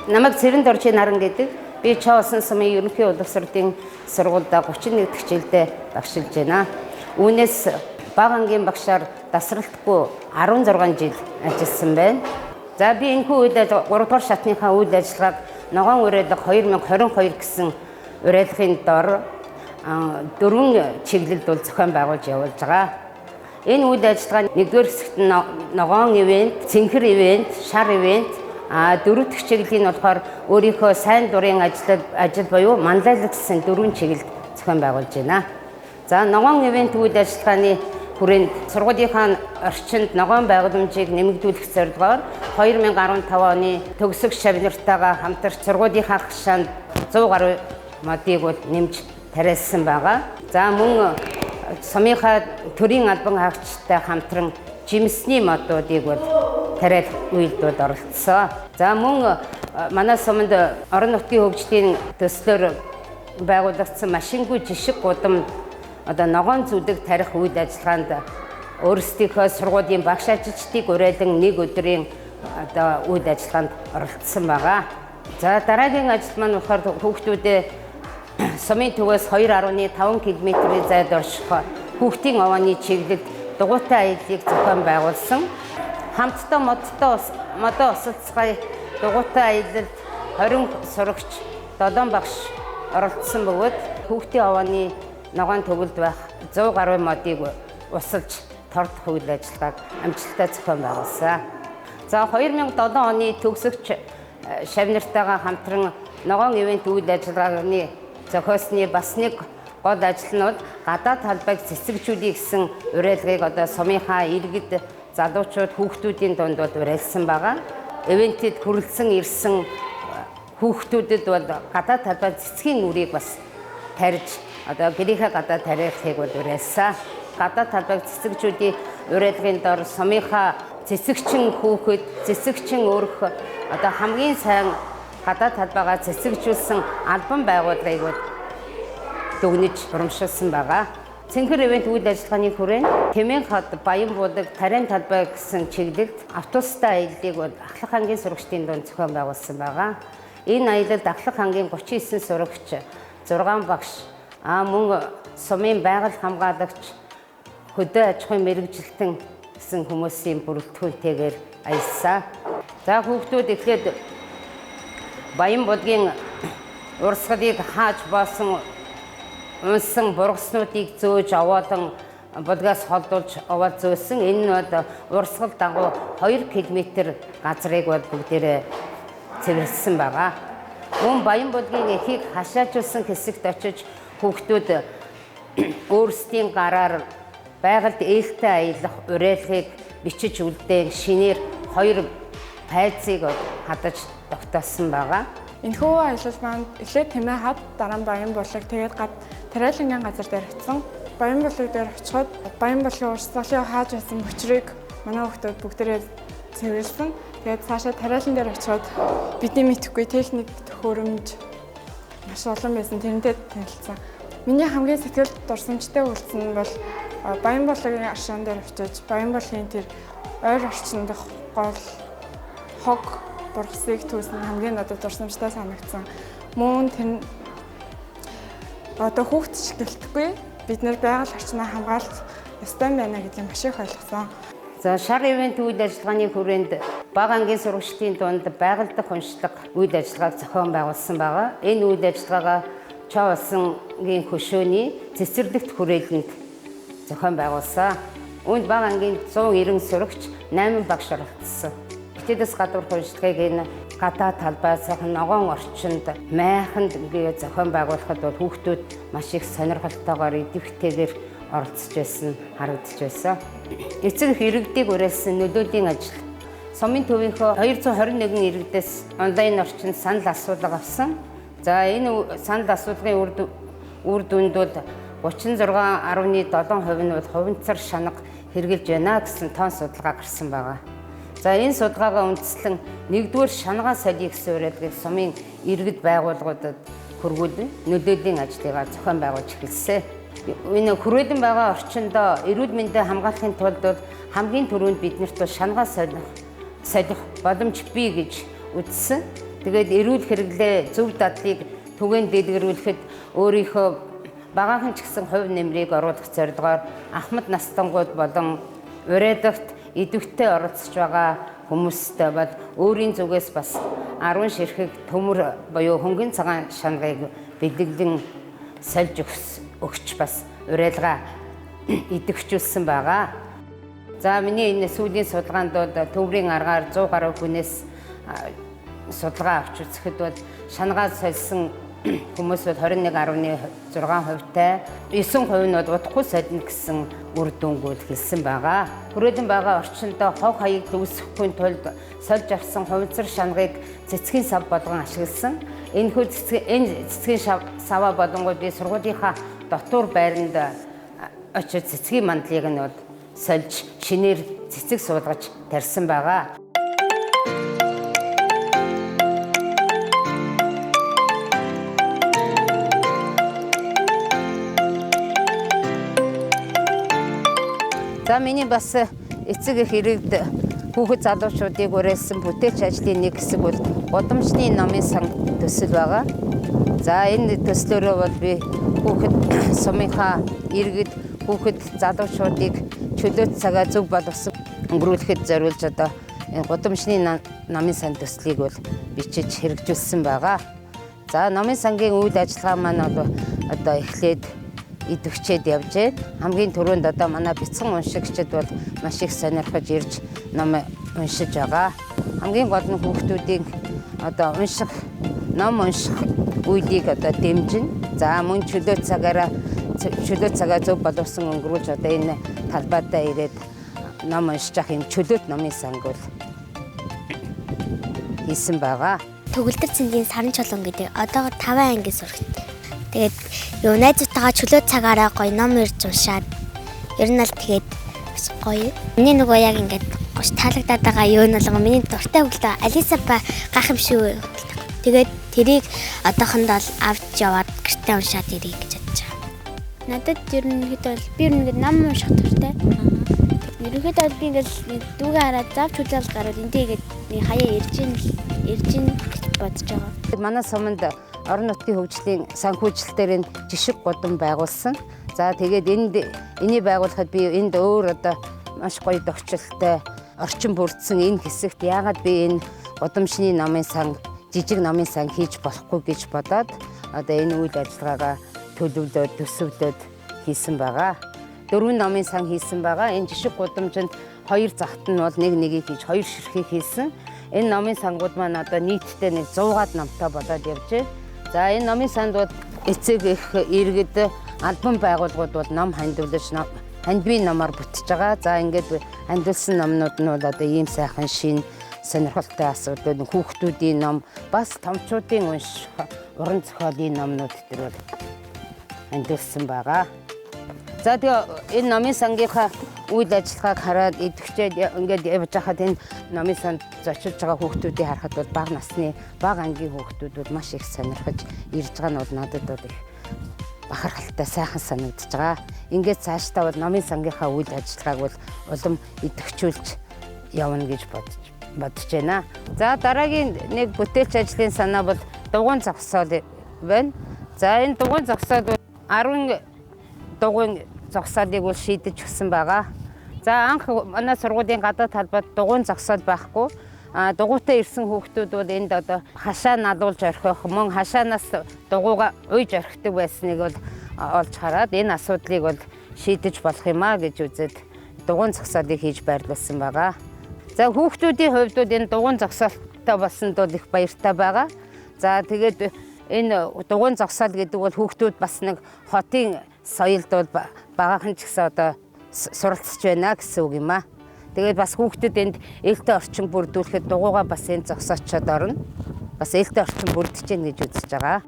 Намайг Цэрэнд Оржийн Наран гэдэг би Чоолсон сумын ерөнхий боловсролын сургуульд 31 дахь жилдээ багшилж байна. Үүнээс бага ангийн багшаар тасралтгүй 16 жил ажилласан байна. За би энэхүү үед 3 дугаар шатныхаа үйл ажиллагааг ногоон уриалга 2022 гэсэн уриалгын дор 4 чиглэлд бол зохион байгуулж явуулж байгаа. Энэ үйл ажиллагаа 1-р хэсэгт ногоон ивент, цэнхэр ивент, шар ивент, 4 дахь чиглэлийн болохоор өөрийнхөө сайн дурын ажил буюу манлайлал гэсэн 4 чиглэлд зохион байгуулж байна. За ногоон ивент үйл ажиллагааны хүрээнд сургуулийнхаа орчинд ногоон байгууламжийг нэмэгдүүлэх зорилгоор 2015 оны төгсөх шавнартайгаа хамтарч сургуулийнхаа хашаанд 100 гаруй модыг нэмж тариалсан байгаа. За мөн сумынхаа төрийн албан хаагчтай хамтран жимсний модуудыг тариалах үйлдэлд оролцсон. За мөн манай суманд орон нутгийн хөгжлийн төслөөр байгуулагдсан машингүй жишг гудам ногоон зүдэг тарих үйл ажиллагаанд өөрсдийнхөө сургуулийн багш ажилчдыг уриалан нэг өдрийн үйл ажиллагаанд оролцсон байгаа. За дараагийн ажил маань болохоор хүүхдүүдэд сумын төвөөс 2.5 км-ийн зайд орших хүүхдийн овооны чиглэлд дугуйтай аяллыг зохион байгуулсан. Хамтдаа модоо усалцгай дугуйтай аялалд 20 сурагч 7 багш оролцсон бөгөөд хүүхдийн овооны ногоон төгөлд байх 100 гаруй модыг усалж тордох үйл ажиллагааг амжилттай зохион байгуулсан. За 2007 оны төгсөгч шавнартайгаа хамтран ногоон ивент үйл ажиллагааны зохиосны бас нэг гол ажил нь гадаад талбайг цэцэгжүүлэх гэсэн уриалгыг сумынхаа иргэд залуучууд хүүхдүүдийн дунд уриалсан байгаа. Ивентэд хүрэлцэн ирсэн хүүхдүүдэд гадаад талбай цэцгийн үрийг бас тарьж гэрийнхээ гадаад тариахыг уриалсан. Гадаад талбайг цэцэгжүүлэх уриалгын дор сумынхаа цэцэгчин хүүхэд, цэцэгчин өрх хамгийн сайн гадаад талбайгаа цэцэгжүүлсэн албан байгууллагыг дүгнэж урамшуулсан байгаа. Цэнхэр ивент үйл ажиллагааны хүрээнд Тэмэн хот, Баян булаг, Тарайн талбай гэсэн чиглэлд автобустай аяллыг Ахлах ангийн сурагчдын дунд зохион байгуулсан байгаа. Энэ аялалд Ахлах ангийн 39 сурагч, 6 багш, мөн сумын байгаль хамгаалагч, хөдөө аж ахуйн мэргэжилтэн гэсэн хүмүүсийн бүрэлдэхүүнтэйгээр аялсан. За хүүхдүүд эхлээд Баян булгийн урсгалыг хааж боосон унсан бургаснуудыг зөөж овоолон булгаас холдуулж овоол зөөсөн. Энэ нь урсгал дагуу 2 км газрыг бүгдээрээ цэвэрлсэн байгаа. Мөн Баян булгийн эхийг хашаажуулсан хэсэгт очиж хүүхдүүд өөрсдийн гараар байгальд ээлтэй аялах уриалгыг бичиж үлдээн шинээр 2 пайцыг хадаж тогтоосон байгаа. Энэхүү аялал маань эхлээд Тэмээ хад, дараа нь Баян булаг, тэгээд тариалангийн газар дээр очсон. Баян булаг дээр очиход Баян булгийн урсгалыг хааж байсан мөчрийг манай хүүхдүүд бүгдээрээ цэвэрлсэн. Тэгээд цаашаа тариалан дээр очиход бидний мэдэхгүй техник төхөөрөмж маш олон байсан. Тэрнтэй танилцсан. Миний хамгийн сэтгэлд дурсамжтай үйлдэл нь бол Баян булгийн аршаан дээр очиж Баян булгийн тэр ойр орчинд гол хог бургасыг түүсэн хамгийн надад дурсамжтай санагдсан. Мөн тэр хүүхд шиг гэлтгүй бид нэр байгаль орчноо хамгаалах ёстой байна гэдгийг маш их ойлгосон. За шар ивент үйл ажиллагааны хүрээнд бага ангийн сурагчдын дунд байгаль дахь уншлага үйл ажиллагааг зохион байгуулсан байгаа. Энэ үйл ажиллагаагаа Чоолсонгийн хөшөөний цэцэрлэгт хүрээлэнд зохион байгуулсан. Үүнд бага ангийн 190 сурагч 8 багш оролцсон. Битэдэс гадуур уншлагыг энэ гадаад талбай сайхан ногоон орчинд майханд зохион байгуулахад хүүхдүүд маш их сонирхолтойгоор идэвхтэйгээр оролцож байсан, харагдаж байсан. Эцэг иргэдийг уриалсан нөлөөлийн ажил. Сумын төвийнхөө 221 иргэдээс онлайн орчинд санал асуулга авсан. За энэ санал асуулгын үр дүнд 36.7% нь хувинцар шанаг хэрэгжилж байна гэсэн тоон судалгаа гарсан байгаа. За энэ судалгаагаа үндэслэн 1-р шангаа солио гэсэн уриалгыг сумын иргэд байгууллагуудад хөргүүлэн нөлөөлийн ажлыг зохион байгуулж эхэлсэн. Энэ хүрээлэн байгаа орчиндөө эрүүл мэндийг хамгаалахын тулд хамгийн түрүүнд биднэрт шангаа солих боломж бий гэж үзсэн. Тэгээд эрүүл хэрэглээ зөв дадлыг түгээн дэлгэрүүлэхэд өөрийнхөө багаахан ч гэсэн хувь нэмрийг оруулах зорилгоор Ахмад Настангууд болон урайдагт идэвхтэй оролцож байгаа хүмүүстэй бол өөрийн зүгээс бас 10 ширхэг төмөр буюу хөнгөн цагаан шанагыг бэлэглэн сольж өгч бас урайлгаа идэвхжүүлсэн байгаа. За миний энэ сүүлийн судалгаанд бол төврийн аргаар 100 гаруй хүнээс судалгаа авч үзэхэд бол шанагаа сольсон хүмүүс бол 21.6%-тай 9% нь бол удахгүй солино гэсэн үр дүнгууд хэлсэн байгаа. Хүрээлэн байгаа орчиндөө хог хаяг үүсэхгүй тулд сольж авсан хувьцар шанагыг цэцгийн сав болгон ашигласан. Энэ цэцгийн саваа болонгууд би сургуулийнхаа дотуур байранд очиж цэцгийн мандлыг нь бол сольж шинээр цэцэг суулгаж тарьсан байгаа. За миний бас эцэг эх иргэд хүүхэд залуучуудыг уриалсан бүтээлч ажлын нэг хэсэг бол гудамжны номын сан төсөл байгаа. За энэ төслөөрөө бол би хүүхэд сумынхаа иргэд хүүхэд залуучуудыг чөлөөт цагаа зөв боловсон өнгөрүүлэхэд зориулж одоо энэ гудамжны номын сан төслийг бол бичиж хэрэгжүүлсэн байгаа. За номын сангийн үйл ажиллагаа маань одоо эхлээд идэвхжээд явж байна. Хамгийн түрүүнд одоо манай бяцхан уншигчид бол маш их сонирхож ирж ном уншиж байгаа. Хамгийн гол нь хүүхдүүдийн одоо ном унших үйлийг одоо дэмжин. За мөн чөлөө цагаа зөв боловсон өнгөрүүлж одоо энэ талбайдаа ирээд ном уншиж ах юм чөлөөт номын санг бол хийсэн байгаа. Төгөлдөр цэнгийн саран чулуун гэдэг одоогоор 5 анги сурагчтай. Тэгээд найзуудтайгаа чөлөө цагаараа гоё ном ирж уншаад ер нь л тэгээд гоё. Миний нөгөө яг ингээд гош таалагдаад байгаа юу нь болгоо миний дуртай хөглөө Алиса гайхамшиг. Тэгээд тэрийг одоохондоо авч яваад гэртээ уншаад ирье гэж бодож байгаа. Надад ерөнхийдөө би ингээд ном унших дуртай. Ерөнхийдөө би ингээд дүүгээ хараад зав чөлөөл гараад эндээ ингээд хаяа ирж ин гэж бодож байгаа. Манай суманд орон нутгийн хөгжлийн санхүүжилтээр энэ жишг гудам байгуулсан. За тэгээд энийг байгуулахад би энд өөр одоо маш гоё тохиолдолтой орчин бүрдсэн энэ хэсэгт яагаад би энэ гудамжны номын сан жижиг номын сан хийж болохгүй гэж бодоод одоо энэ үйл ажиллагаагаа төлөвлөөд төсөвлөд хийсэн байгаа. 4 номын сан хийсэн байгаа. Энэ жишг гудамжинд 2 захт нь бол нэгийг хийж 2 ширхэг хийсэн. Энэ номын сангууд маань одоо нийтдээ 100-аад номтой болоод явж байна. За энэ номын санд бол эцэг эх иргэд албан байгууллагууд бол ном хандивлаж хандивын номоор бүтэж байгаа. За ингээд хандивлсан номнууд нь бол одоо ийм сайхан шин сонирхолтой асуудал хүүхдүүдийн ном бас томчуудын унших уран зохиолын номнууд төр бол хандивлсан байгаа. За тэгээ энэ номын сангийнхаа үйл ажиллагааг хараад идэвхжээд ингээд явж байхад энэ номын санд зочилж байгаа хүүхдүүдийг харахад бол бага насны бага ангийн хүүхдүүд бол маш их сонирхож ирж байгаа нь бол надад бол их бахархалтай сайхан санагдаж байгаа. Ингээд цаашдаа бол номын сангийнхаа үйл ажиллагааг бол улам идэвхжүүлж явна гэж бодож байна. За дараагийн нэг бүтээлч ажлын санаа бол дугуйн зогсоол байна. За энэ дугуйн зогсоол бол 10 дугуйн зогсоолыг бол шийдэж өгсөн байгаа. За анх манай сургуулийн гадаад талбайд дугуйн зогсоол байхгүй. Дугуйтай ирсэн хүүхдүүд бол энд одоо хашаа налуулж орхих, мөн хашаанаас дугуйгаа уйж орхидаг байсныг бол олж хараад энэ асуудлыг бол шийдэж болох юм а гэж үзээд дугуйн зогсоолыг хийж байрлуулсан байгаа. За хүүхдүүдийн хувьд бол энэ дугуйн зогсоолтой болсонд бол их баяртай байгаа. За тэгээд энэ дугуйн зогсоол гэдэг бол хүүхдүүд бас нэг хотын соёлд бол багахан ч гэсэн одоо суралцж байна гэсэн үг юм а. Тэгээд бас хүүхдэд энд ээлтэй орчин бүрдүүлэхэд дугуйгаа бас энэ зогсоочод орно. Бас ээлтэй орчин бүрдэж гэнэ гэж үзэж байгаа.